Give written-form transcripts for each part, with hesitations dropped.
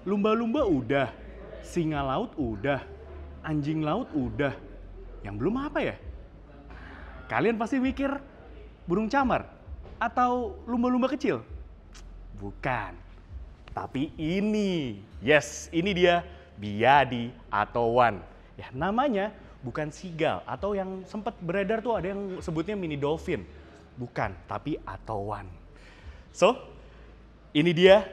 Lumba-lumba udah, singa laut udah, anjing laut udah. Yang belum apa ya? Kalian pasti mikir burung camar atau lumba-lumba kecil? Bukan. Tapi ini, yes, ini dia biadi atau wan. Ya, namanya bukan seagull atau yang sempat beredar tuh ada yang sebutnya mini dolphin. Bukan, tapi atowan. So, ini dia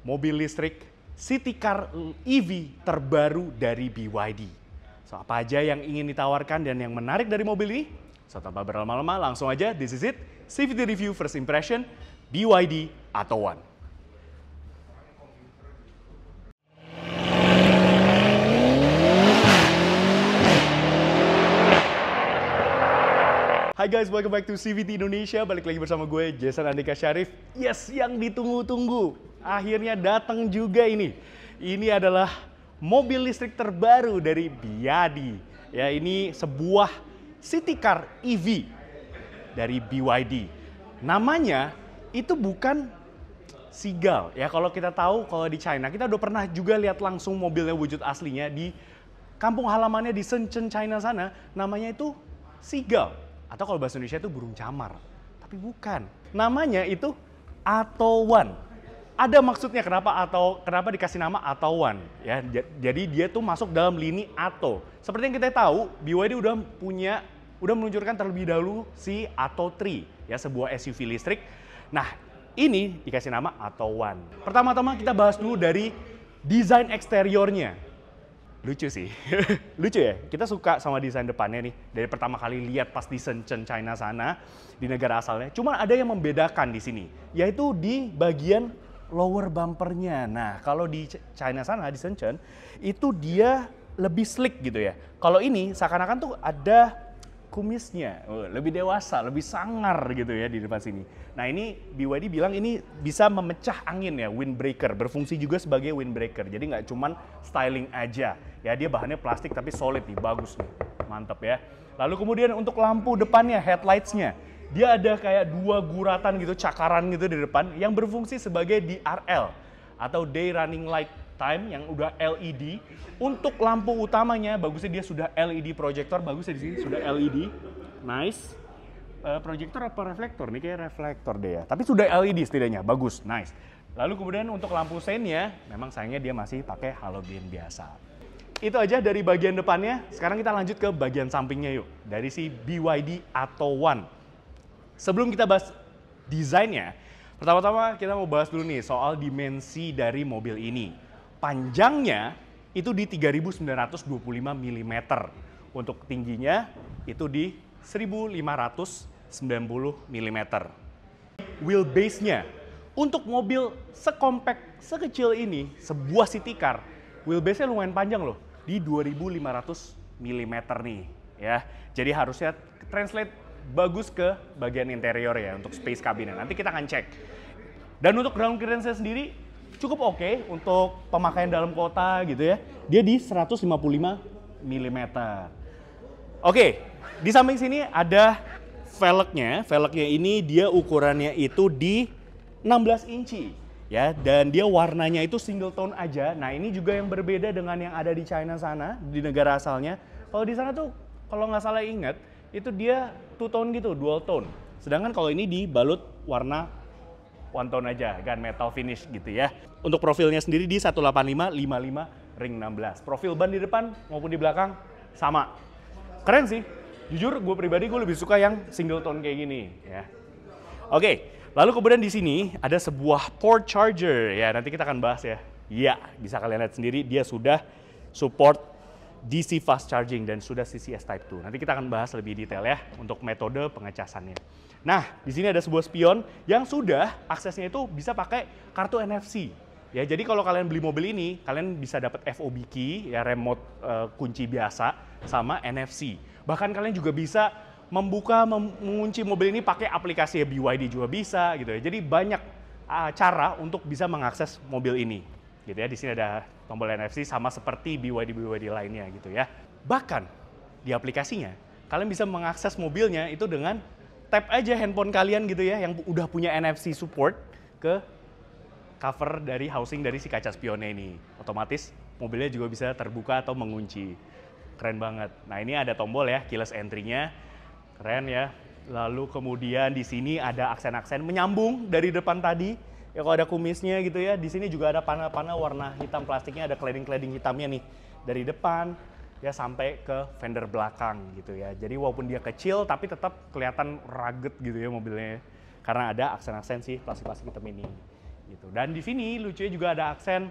mobil listrik city car EV terbaru dari BYD. So, apa aja yang ingin ditawarkan dan yang menarik dari mobil ini? So, tanpa berlama-lama, langsung aja, this is it. CVT Review First Impression, BYD Atto One. Hai guys, welcome back to CVT Indonesia. Balik lagi bersama gue, Jason Andika Syarif. Yes, yang ditunggu-tunggu. Akhirnya datang juga ini. Ini adalah mobil listrik terbaru dari BYD. Ya, ini sebuah city car EV dari BYD. Namanya itu bukan seagull. Ya, kalau kita tahu kalau di China, kita udah pernah juga lihat langsung mobilnya wujud aslinya di kampung halamannya di Shenzhen, China sana. Namanya itu seagull. Atau kalau bahasa Indonesia itu burung camar. Tapi bukan. Namanya itu Atto One. Ada maksudnya kenapa dikasih nama Atto One. Ya, jadi dia tuh masuk dalam lini Atto. Seperti yang kita tahu, BYD udah meluncurkan terlebih dahulu si Atto 3, ya, sebuah SUV listrik. Nah, ini dikasih nama Atto One. Pertama-tama kita bahas dulu dari desain eksteriornya. Lucu sih, lucu ya. Kita suka sama desain depannya nih. Dari pertama kali lihat pas di Shenzhen, China sana, di negara asalnya. Cuma ada yang membedakan di sini, yaitu di bagian lower bumpernya. Nah, kalau di China sana, di Shenzhen, itu dia lebih slick gitu ya. Kalau ini seakan-akan tuh ada kumisnya, lebih dewasa, lebih sangar gitu ya di depan sini. Nah, ini BYD bilang ini bisa memecah angin ya, windbreaker, berfungsi juga sebagai windbreaker. Jadi nggak cuman styling aja, ya, dia bahannya plastik tapi solid nih, bagus nih, mantep ya. Lalu kemudian untuk lampu depannya, headlights-nya, dia ada kayak dua guratan gitu, cakaran gitu di depan yang berfungsi sebagai DRL atau Day Running Light Time yang udah LED. Untuk lampu utamanya bagusnya dia sudah LED projector, bagusnya di sini sudah LED. Nice. Projector apa reflektor? Nih kayak reflektor deh ya. Tapi sudah LED setidaknya, bagus, nice. Lalu kemudian untuk lampu seinnya, memang sayangnya dia masih pakai halogen biasa. Itu aja dari bagian depannya. Sekarang kita lanjut ke bagian sampingnya yuk. Dari si BYD Atto One. Sebelum kita bahas desainnya, pertama-tama kita mau bahas dulu nih soal dimensi dari mobil ini. Panjangnya itu di 3.925 mm. Untuk tingginya itu di 1.590 mm. Wheelbase-nya, untuk mobil sekompak, sekecil ini, sebuah city car, wheelbase-nya lumayan panjang loh, di 2.500 mm nih. Ya, jadi harusnya translate bagus ke bagian interior ya, untuk space cabin-nya. Nanti kita akan cek. Dan untuk ground clearance-nya sendiri, cukup oke untuk pemakaian dalam kota gitu ya. Dia di 155 mm. Oke, di samping sini ada velgnya. Velgnya ini dia ukurannya itu di 16 inci. Ya, dan dia warnanya itu single tone aja. Nah, ini juga yang berbeda dengan yang ada di China sana, di negara asalnya. Kalau di sana tuh, kalau nggak salah ingat, itu dia two tone gitu, dual tone. Sedangkan kalau ini dibalut warna one tone aja, gunmetal finish gitu ya. Untuk profilnya sendiri di 185 55 ring 16. Profil ban di depan maupun di belakang sama. Keren sih. Jujur gue pribadi gue lebih suka yang single tone kayak gini ya. Oke, lalu kemudian di sini ada sebuah port charger ya, nanti kita akan bahas ya. Iya, bisa kalian lihat sendiri dia sudah support DC fast charging dan sudah CCS Type 2. Nanti kita akan bahas lebih detail ya untuk metode pengecasannya. Nah, di sini ada sebuah spion yang sudah aksesnya itu bisa pakai kartu NFC. Ya, jadi kalau kalian beli mobil ini, kalian bisa dapat FOB key, ya, remote kunci biasa sama NFC. Bahkan kalian juga bisa mengunci mobil ini pakai aplikasi BYD juga bisa gitu ya. Jadi banyak cara untuk bisa mengakses mobil ini. Gitu ya. Di sini ada tombol NFC sama seperti BYD lainnya gitu ya. Bahkan di aplikasinya kalian bisa mengakses mobilnya itu dengan tap aja handphone kalian gitu ya yang udah punya NFC support ke cover dari housing dari si kaca spionnya ini. Otomatis mobilnya juga bisa terbuka atau mengunci. Keren banget. Nah ini ada tombol ya, keyless entry-nya. Keren ya. Lalu kemudian di sini ada aksen-aksen menyambung dari depan tadi. Ya kalau ada kumisnya gitu ya. Di sini juga ada panel-panel warna hitam plastiknya, ada cladding-cladding hitamnya nih. Dari depan ya sampai ke fender belakang gitu ya. Jadi walaupun dia kecil tapi tetap kelihatan rugged gitu ya mobilnya. Karena ada aksen-aksen sih plastik-plastik hitam ini. Gitu. Dan di sini lucunya juga ada aksen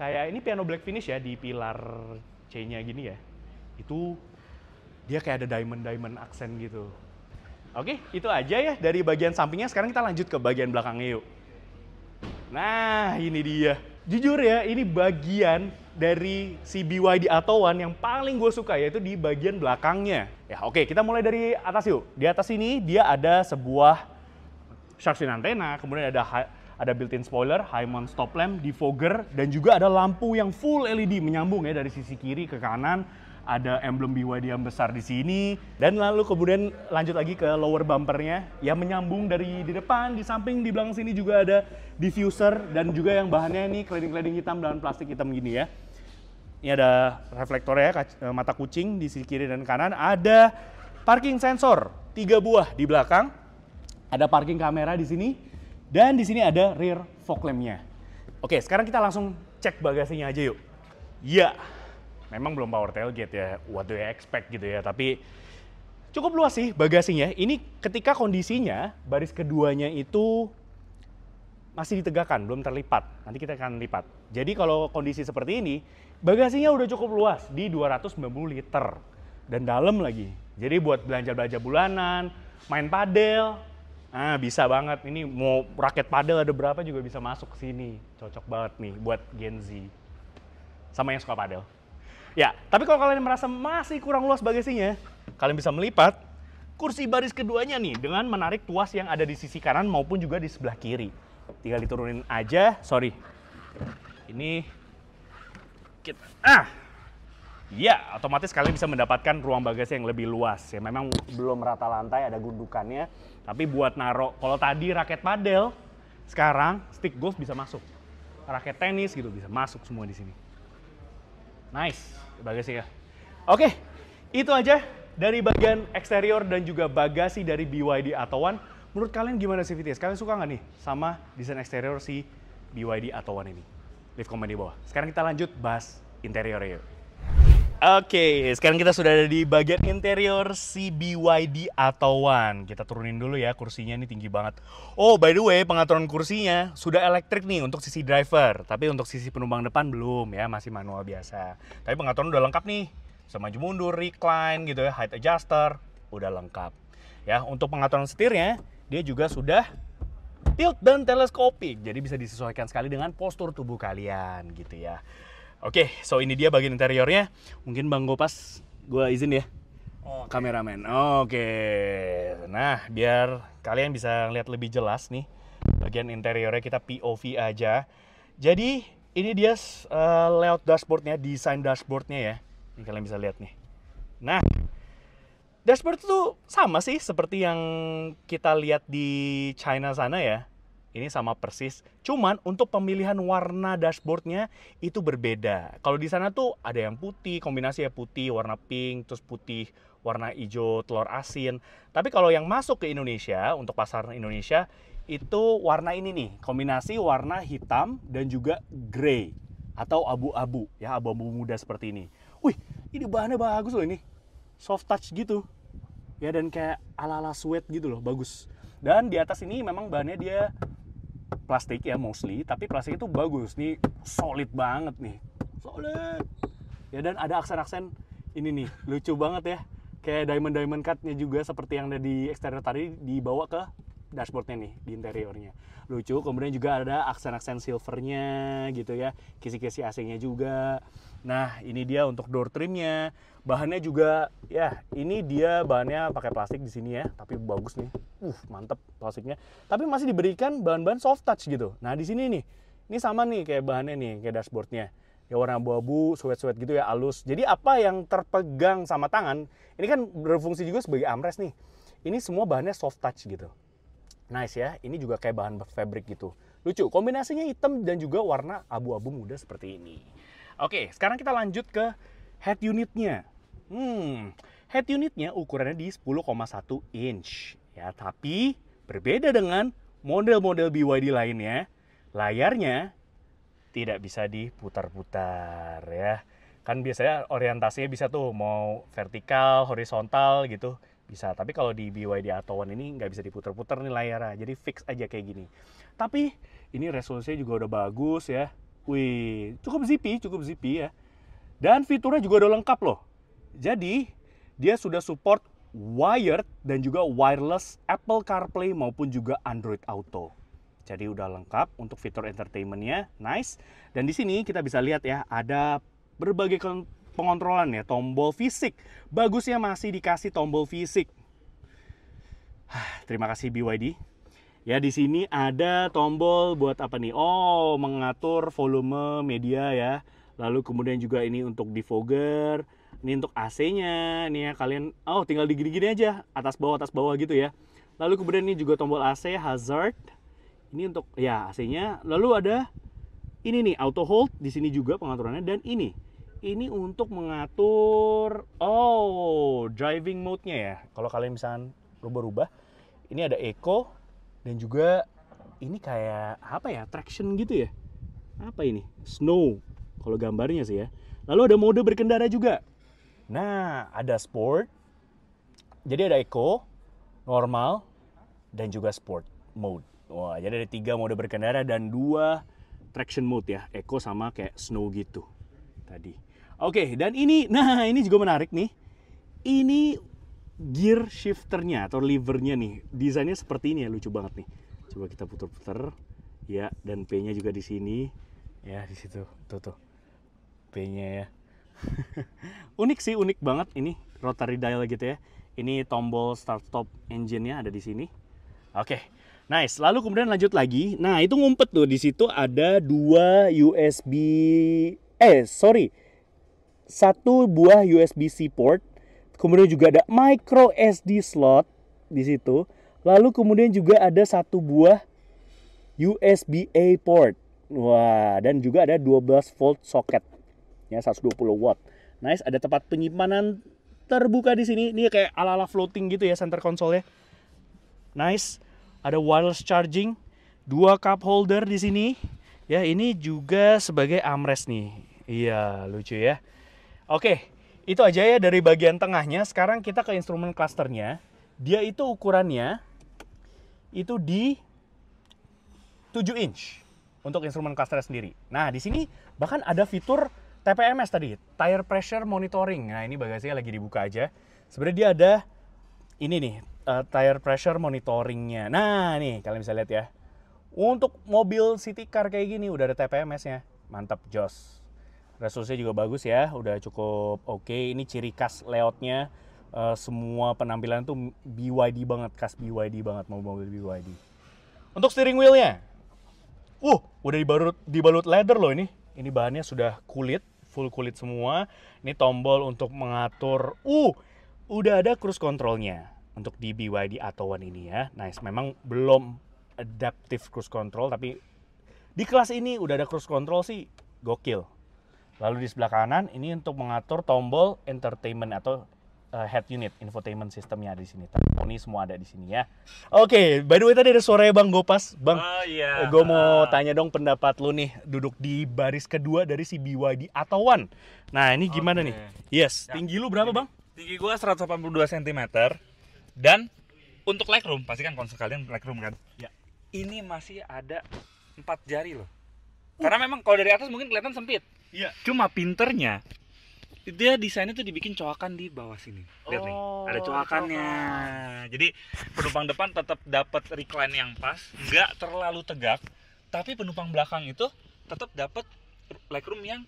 kayak ini piano black finish ya di pilar C-nya gini ya. Itu dia kayak ada diamond aksen gitu. Oke, itu aja ya dari bagian sampingnya. Sekarang kita lanjut ke bagian belakangnya yuk. Nah, ini dia. Jujur ya, ini bagian dari si BYD Atto One yang paling gue suka, yaitu di bagian belakangnya. Ya oke, kita mulai dari atas yuk. Di atas ini dia ada sebuah shark fin antena, kemudian ada built-in spoiler, high mount stop lamp, defogger, dan juga ada lampu yang full LED menyambung ya dari sisi kiri ke kanan. Ada emblem BYD yang besar di sini, dan lalu kemudian lanjut lagi ke lower bumpernya yang menyambung dari di depan, di samping, di belakang sini juga ada diffuser dan juga yang bahannya ini cladding hitam dan plastik hitam gini ya. Ini ada reflektornya, mata kucing di sisi kiri dan kanan, ada parking sensor 3 buah di belakang, ada parking kamera di sini, dan di sini ada rear fog lamp-nya. Oke, sekarang kita langsung cek bagasinya aja yuk. Ya. Memang belum power tailgate ya, what do you expect gitu ya, tapi cukup luas sih bagasinya. Ini ketika kondisinya baris keduanya itu masih ditegakkan, belum terlipat. Nanti kita akan lipat. Jadi kalau kondisi seperti ini, bagasinya udah cukup luas di 290 liter dan dalam lagi. Jadi buat belanja-belanja bulanan, main padel, nah bisa banget. Ini mau raket padel ada berapa juga bisa masuk ke sini. Cocok banget nih buat Gen Z sama yang suka padel. Ya, tapi kalau kalian merasa masih kurang luas bagasinya, kalian bisa melipat kursi baris keduanya nih dengan menarik tuas yang ada di sisi kanan maupun juga di sebelah kiri. Tinggal diturunin aja, sorry. Ini kita, ya, otomatis kalian bisa mendapatkan ruang bagasi yang lebih luas. Ya, memang belum rata lantai, ada gundukannya, tapi buat naruh, kalau tadi raket padel, sekarang stick golf bisa masuk. Raket tenis gitu bisa masuk semua di sini. Nice, bagasi ya. Oke, itu aja dari bagian eksterior dan juga bagasi dari BYD Atto One. Menurut kalian gimana sih VTS? Kalian suka nggak nih sama desain eksterior si BYD Atto One ini? Leave komen di bawah. Sekarang kita lanjut bahas interiornya yuk. Oke, sekarang kita sudah ada di bagian interior si BYD Atto One. Kita turunin dulu ya, kursinya ini tinggi banget. Oh, by the way, pengaturan kursinya sudah elektrik nih untuk sisi driver. Tapi untuk sisi penumpang depan belum ya, masih manual biasa. Tapi pengaturan udah lengkap nih. Bisa maju mundur, recline gitu ya, height adjuster, udah lengkap. Ya, untuk pengaturan setirnya, dia juga sudah tilt dan teleskopik. Jadi bisa disesuaikan sekali dengan postur tubuh kalian gitu ya. Oke, so ini dia bagian interiornya. Mungkin Bang Gopas, gue izin ya, kameramen. Oke, nah biar kalian bisa lihat lebih jelas nih, bagian interiornya kita POV aja. Jadi ini dia layout dashboardnya, desain dashboardnya ya. Ini kalian bisa lihat nih. Nah, dashboard itu sama sih seperti yang kita lihat di China sana ya. Ini sama persis, cuman untuk pemilihan warna dashboardnya itu berbeda. Kalau di sana tuh ada yang putih, kombinasi ya putih, warna pink, terus putih, warna hijau, telur asin. Tapi kalau yang masuk ke Indonesia, untuk pasar Indonesia, itu warna ini nih, kombinasi warna hitam dan juga grey atau abu-abu, ya abu-abu muda seperti ini. Wih, ini bahannya bagus loh ini, soft touch gitu, ya dan kayak ala-ala suede gitu loh, bagus. Dan di atas ini memang bahannya dia plastik ya mostly, tapi plastik itu bagus nih, solid banget nih, solid. Ya dan ada aksen-aksen ini nih, lucu banget ya, kayak diamond cutnya juga seperti yang ada di eksterior tadi dibawa ke dashboardnya nih di interiornya, lucu. Kemudian juga ada aksen-aksen silvernya gitu ya, kisi-kisi AC-nya juga. Nah ini dia untuk door trimnya, bahannya juga ya ini dia bahannya pakai plastik di sini ya, tapi bagus nih, mantep plastiknya. Tapi masih diberikan bahan-bahan soft touch gitu. Nah di sini nih, ini sama nih kayak bahannya nih, kayak dashboardnya. Ya warna abu-abu, suede-suede gitu ya, halus. Jadi apa yang terpegang sama tangan, ini kan berfungsi juga sebagai armrest nih. Ini semua bahannya soft touch gitu. Nice ya, ini juga kayak bahan fabric gitu. Lucu, kombinasinya hitam dan juga warna abu-abu muda seperti ini. Oke, sekarang kita lanjut ke head unitnya. Head unitnya ukurannya di 10,1 inch. Ya, tapi berbeda dengan model-model BYD lainnya, layarnya tidak bisa diputar-putar ya. Kan biasanya orientasinya bisa tuh mau vertikal, horizontal gitu bisa. Tapi kalau di BYD Atto One ini nggak bisa diputar-putar nih layarnya. Jadi fix aja kayak gini. Tapi ini resolusinya juga udah bagus ya. Wih, cukup zippy ya. Dan fiturnya juga udah lengkap loh. Jadi dia sudah support wired dan juga wireless Apple CarPlay maupun juga Android Auto. Jadi udah lengkap untuk fitur entertainment-nya, nice. Dan di sini kita bisa lihat ya, ada berbagai pengontrolan ya, tombol fisik. Bagusnya masih dikasih tombol fisik. Terima kasih BYD. Ya, di sini ada tombol buat apa nih? Oh, mengatur volume media ya. Lalu kemudian juga ini untuk defogger, ini untuk AC-nya. Nih ya, kalian tinggal digini-gini aja, atas bawah gitu ya. Lalu kemudian ini juga tombol AC hazard. Ini untuk ya AC-nya. Lalu ada ini nih auto hold di sini juga pengaturannya, dan ini untuk mengatur driving mode-nya ya. Kalau kalian misalkan rubah-rubah, ini ada eco dan juga ini kayak apa ya? Traction gitu ya. Apa ini? Snow kalau gambarnya sih ya. Lalu ada mode berkendara juga. Nah, ada sport. Jadi ada eco, normal, dan juga sport mode. Wah, jadi ada 3 mode berkendara dan 2 traction mode ya, eco sama kayak snow gitu tadi. Oke, dan ini juga menarik nih. Ini gear shifternya atau levernya nih, desainnya seperti ini ya, lucu banget nih. Coba kita putar-putar, ya, dan P-nya juga di sini, ya di situ, tuh P-nya ya. Unik banget ini rotary dial gitu ya. Ini tombol start stop engine-nya ada di sini. Oke. Nice, lalu kemudian lanjut lagi. Nah, itu ngumpet tuh, di situ ada 1 buah USB-C port. Kemudian juga ada micro SD slot di situ. Lalu kemudian juga ada 1 buah USB-A port. Wah, dan juga ada 12 volt socket. Ya, 120 watt. Nice, ada tempat penyimpanan terbuka di sini. Ini kayak ala-ala floating gitu ya center console-nya. Nice. Ada wireless charging, 2 cup holder di sini. Ya, ini juga sebagai armrest nih. Iya, lucu ya. Oke, itu aja ya dari bagian tengahnya. Sekarang kita ke instrumen clusternya. Dia itu ukurannya itu di 7 inch untuk instrumen cluster sendiri. Nah, di sini bahkan ada fitur TPMS tadi, tire pressure monitoring. Nah, ini bagasinya lagi dibuka aja. Sebenarnya dia ada ini nih, tire pressure monitoringnya. Nah, nih kalian bisa lihat ya. Untuk mobil city car kayak gini udah ada TPMS-nya. Mantap, jos. Resolusinya juga bagus ya, udah cukup oke. Ini ciri khas layoutnya, semua penampilan tuh BYD banget, khas BYD banget, mobil BYD. Untuk steering wheelnya, udah dibalut leather loh ini. Ini bahannya sudah kulit, full kulit semua. Ini tombol untuk mengatur, udah ada cruise controlnya untuk di BYD Atto One ini ya. Nice, memang belum adaptive cruise control, tapi di kelas ini udah ada cruise control sih, gokil. Lalu di sebelah kanan ini untuk mengatur tombol entertainment atau head unit, infotainment sistemnya di sini. Ini semua ada di sini ya. Oke, by the way tadi ada suaranya Bang Gopas. Bang, iya. Gue mau tanya dong pendapat lu nih, duduk di baris kedua dari si BYD Atto One. Nah, ini gimana nih? Yes, tinggi lu berapa, Bang? Tinggi gua 182 cm. Dan untuk legroom, pasti kan konsol kalian legroom kan? Ya. Ini masih ada 4 jari loh. Karena memang kalau dari atas mungkin kelihatan sempit. Iya. Cuma pinternya dia desainnya tuh dibikin coakan di bawah sini. Lihat nih, ada coakannya. Jadi penumpang depan tetap dapat recline yang pas, nggak terlalu tegak, tapi penumpang belakang itu tetap dapat legroom yang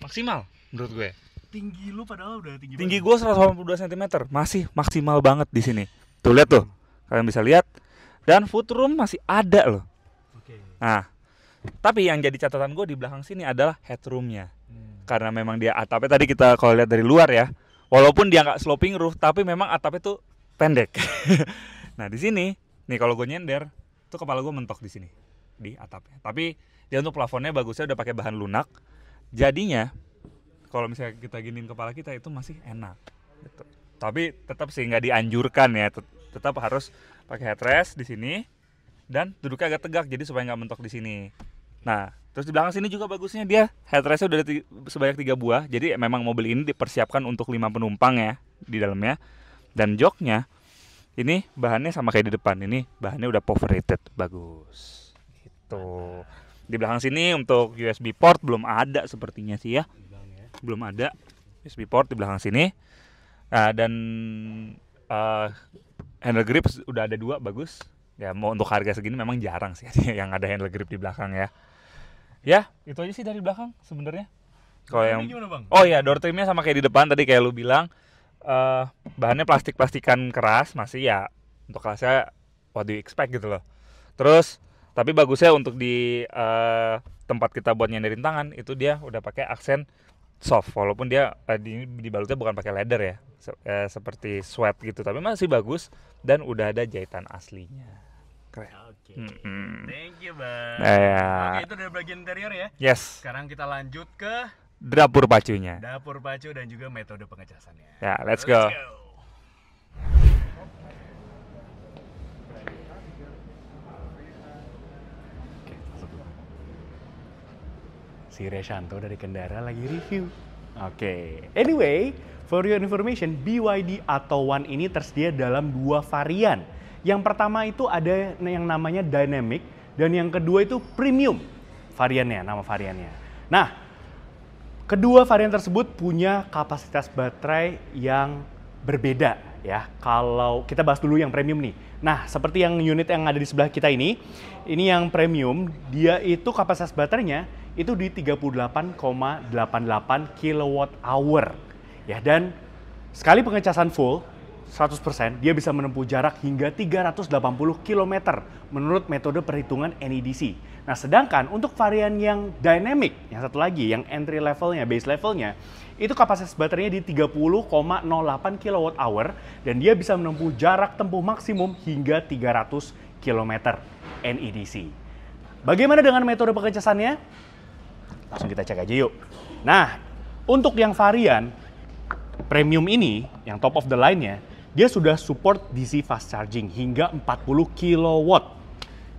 maksimal menurut gue. Tinggi lu padahal udah tinggi. Tinggi gue 182 cm, masih maksimal banget di sini. Tuh lihat tuh, kalian bisa lihat. Dan footroom masih ada loh. Oke. Nah, tapi yang jadi catatan gue di belakang sini adalah headroomnya. Karena memang dia atapnya tadi kita kalau lihat dari luar ya, walaupun dia nggak sloping roof, tapi memang atapnya tuh pendek. Nah di sini, nih kalau gue nyender, tuh kepala gue mentok di sini. di atapnya. Tapi dia untuk plafonnya bagusnya udah pakai bahan lunak. Jadinya kalau misalnya kita giniin kepala kita itu masih enak gitu. Tapi tetap sih nggak dianjurkan ya, tetap harus pakai headrest di sini dan duduknya agak tegak jadi supaya nggak mentok di sini. Nah, terus di belakang sini juga bagusnya dia headrestnya udah ada sebanyak 3 buah. Jadi memang mobil ini dipersiapkan untuk 5 penumpang ya di dalamnya. Dan joknya ini bahannya sama kayak di depan, ini bahannya udah power rated, bagus. Gitu. Di belakang sini untuk USB port belum ada sepertinya sih ya. Belum ada USB port di belakang sini. Nah, dan handle grip udah ada 2, bagus. Ya mau untuk harga segini memang jarang sih yang ada handle grip di belakang ya. Ya, itu aja sih dari belakang sebenarnya. Kalau yang gimana, Bang? Oh iya, door trimnya sama kayak di depan tadi kayak lu bilang. Bahannya plastik-plastikan keras, masih ya untuk kelasnya what do you expect gitu loh. Terus tapi bagusnya untuk di tempat kita buat nyenderin tangan itu dia udah pakai aksen soft, walaupun dia dibalutnya bukan pakai leather ya, seperti sweat gitu, tapi masih bagus dan udah ada jahitan aslinya. Keren. Oke. Thank you, Bang. Ya. Oke, itu dari bagian interior ya. Yes. Sekarang kita lanjut ke Dapur pacunya. dapur pacu dan juga metode pengecasannya. Ya, let's go. Si Reshanto dari Kendara lagi review. Oke. Anyway, for your information, BYD Atto One ini tersedia dalam 2 varian. Yang pertama itu ada yang namanya Dynamic dan yang kedua itu Premium variannya, nama variannya. Nah, kedua varian tersebut punya kapasitas baterai yang berbeda ya. Kalau kita bahas dulu yang premium nih. Nah, seperti yang unit yang ada di sebelah kita ini yang premium, dia itu kapasitas baterainya itu di 38,88 kWh. Ya, dan sekali pengecasan full 100%, dia bisa menempuh jarak hingga 380 km menurut metode perhitungan NEDC. Nah, sedangkan untuk varian yang dynamic, yang satu lagi, yang entry levelnya, base levelnya, itu kapasitas baterainya di 30,08 kWh dan dia bisa menempuh jarak tempuh maksimum hingga 300 km NEDC. Bagaimana dengan metode pengecasannya? Langsung kita cek aja yuk. Nah, untuk yang varian premium ini, yang top of the line-nya, dia sudah support DC fast charging hingga 40 kW.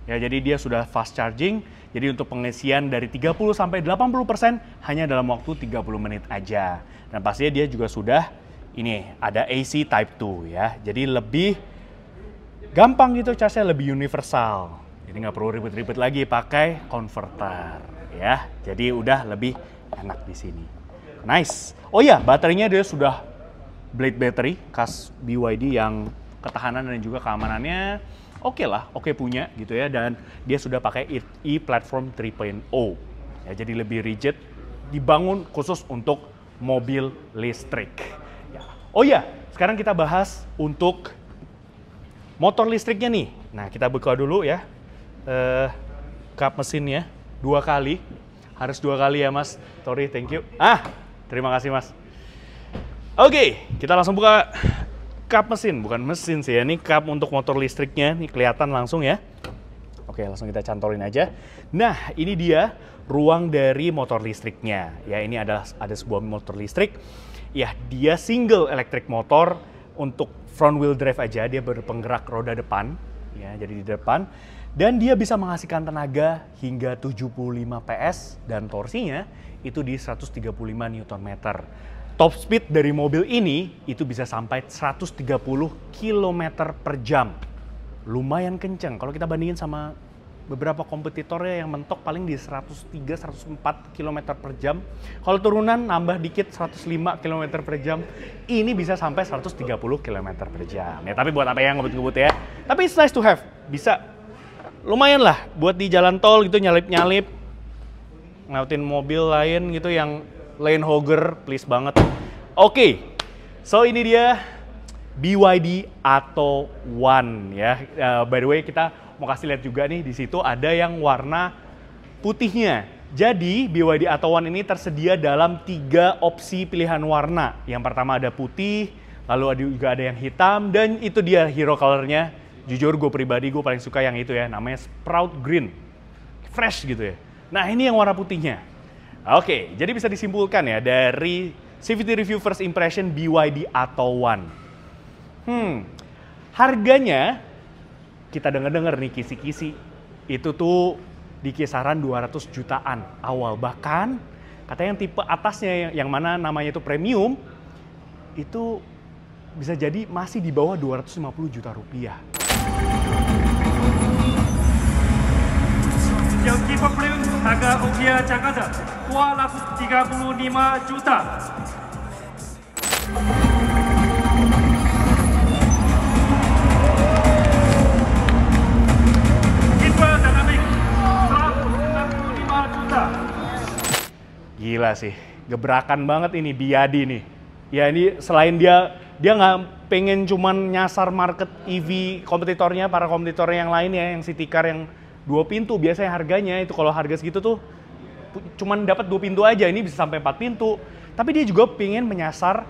Ya, jadi dia sudah fast charging. Jadi untuk pengisian dari 30 sampai 80% hanya dalam waktu 30 menit aja. Dan pastinya dia juga sudah ini ada AC Type 2 ya. Jadi lebih gampang gitu charge-nya, lebih universal. Jadi nggak perlu ribet-ribet lagi pakai converter ya. Jadi udah lebih enak di sini. Nice. Oh iya, baterainya dia sudah blade battery khas BYD yang ketahanan dan juga keamanannya oke lah, oke punya gitu ya, dan dia sudah pakai e-platform 3.0 ya, jadi lebih rigid, dibangun khusus untuk mobil listrik ya. Oh ya, sekarang kita bahas untuk motor listriknya nih. Nah, kita buka dulu ya kap mesinnya 2 kali, harus 2 kali ya Mas. Sorry, thank you. Terima kasih Mas. Oke, kita langsung buka kap mesin, bukan mesin sih ya, ini kap untuk motor listriknya, nih kelihatan langsung ya. Oke, langsung kita cantorin aja. Nah, ini dia ruang dari motor listriknya. Ya, ini ada sebuah motor listrik. Ya, dia single electric motor untuk front wheel drive aja, dia berpenggerak roda depan, ya, jadi di depan. Dan dia bisa menghasilkan tenaga hingga 75 PS dan torsinya itu di 135 Nm. Top speed dari mobil ini itu bisa sampai 130 km per jam. Lumayan kenceng. Kalau kita bandingin sama beberapa kompetitornya yang mentok paling di 103-104 km per jam. Kalau turunan nambah dikit 105 km per jam. Ini bisa sampai 130 km per jam. Ya, tapi buat apa yang ngebut-ngebut ya. Tapi it's nice to have. Bisa lumayan lah buat di jalan tol gitu, nyalip-nyalip. Ngautin mobil lain gitu yang lane hogger, please banget. Oke, so ini dia BYD Atto One ya. By the way, kita mau kasih lihat juga nih, di situ ada yang warna putihnya. Jadi BYD Atto One ini tersedia dalam 3 opsi pilihan warna. Yang pertama ada putih, lalu juga ada yang hitam, dan itu dia hero colornya. Jujur gue pribadi gue paling suka yang itu ya, namanya Sprout Green. fresh gitu ya. Nah ini yang warna putihnya. Oke, jadi bisa disimpulkan ya dari CVT Review First Impression BYD Atto One. Harganya kita dengar-dengar nih kisi-kisi itu tuh di kisaran 200 jutaan awal. Bahkan katanya yang tipe atasnya yang mana namanya itu premium itu bisa jadi masih di bawah 250 juta rupiah. Yang tipe premium harga rupiah Jakarta 235 juta. Tipe dynamic 165 juta. Gila sih, gebrakan banget ini BYD nih. Ya ini selain dia nggak pengen cuman nyasar market EV kompetitornya, para kompetitor yang lain ya, yang city car yang 2 pintu biasanya harganya itu kalau harga segitu tuh cuman dapat 2 pintu aja, ini bisa sampai 4 pintu. Tapi dia juga pengen menyasar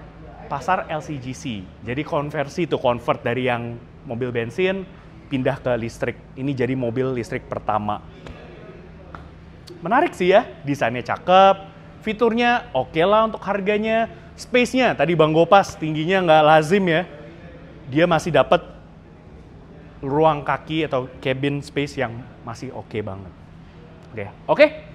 pasar LCGC. Jadi konversi itu convert dari yang mobil bensin pindah ke listrik. Ini jadi mobil listrik pertama. Menarik sih ya, desainnya cakep, fiturnya oke lah untuk harganya. Space-nya, tadi Bang Gopas tingginya nggak lazim ya. Dia masih dapat ruang kaki atau cabin space yang masih oke banget. Oke.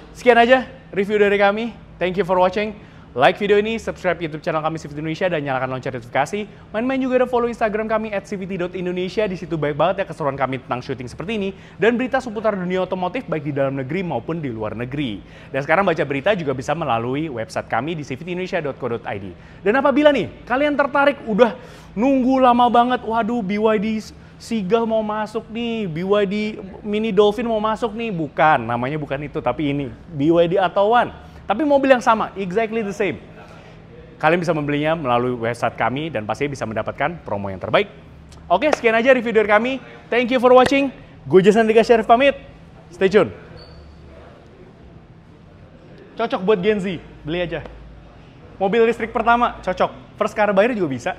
Sekian aja review dari kami. Thank you for watching. Like video ini, subscribe YouTube channel kami CVT Indonesia dan nyalakan lonceng notifikasi. Main-main juga ada follow Instagram kami @cvt.indonesia. Di situ baik banget ya keseruan kami tentang syuting seperti ini dan berita seputar dunia otomotif baik di dalam negeri maupun di luar negeri. Dan sekarang baca berita juga bisa melalui website kami di cvtindonesia.co.id. Dan apabila nih kalian tertarik udah nunggu lama banget, waduh BYD Seagull mau masuk nih, BYD Mini Dolphin mau masuk nih, bukan, namanya bukan itu, tapi ini BYD Atto One. Tapi mobil yang sama, exactly the same. Kalian bisa membelinya melalui website kami dan pasti bisa mendapatkan promo yang terbaik. Oke, sekian aja review dari kami. Thank you for watching. Gue Jason Andika Syarif pamit. Stay tune. Cocok buat Gen Z, beli aja. Mobil listrik pertama, cocok. First car buyer juga bisa.